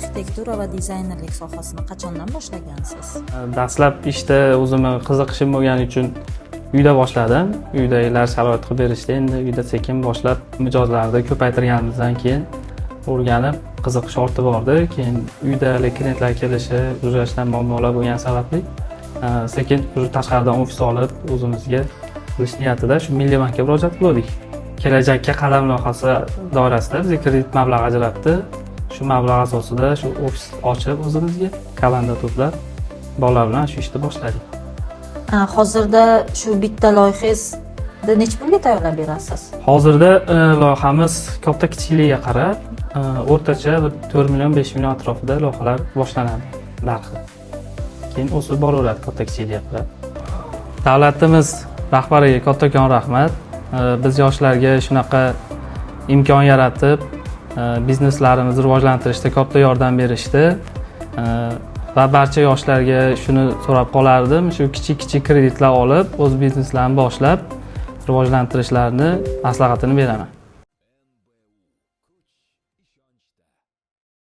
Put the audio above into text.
arxitektura va dizaynerlik sohasini qachondan boshlagansiz? Dastlab ishda o'zimni qiziqishim bo'lgani uchun uyda boshladim. Uydagilar sharoit qilib berishdi. Endi uyda sekin boshlab mijozlarni ko'paytirganimizdan keyin o'rganib, qiziqish ortib bordi. Keyin uyda klientlar kelishi, o'zlashdan muammolar bo'lgani sababli sekin tashqaridan ofis olib o'zimizga qilish niyatida shu Milliy bankka murojaat qildik. Kelajakka qadam loyihasi doirasida bizga kredit mablag'i ajratdi. Shu mablag' asosida shu ofis ochib o'zimizga komanda to'plab bolalar bilan shu ishni boshladik. Hozirda shu bitta loyihangizni necha pulga tayyorlab berasiz? Hozirda loyihamiz katta kichikligiga qarab o'rtacha 4 million 5 million atrofida loyihalar boshlanadi narxi. Keyin o'sib boraveradi katta kichikligiga qarab. Davlatimiz rahbariga kattakon rahmat. Biz yoshlarga shunaqa imkon yaratib, bizneslarimizni rivojlantirishda katta yordam berishdi. Va barcha yoshlarga shuni so'rab qolardim, shu kichik kreditlar olib, o'z bizneslarini boshlab rivojlantirishlarini maslahatini beraman.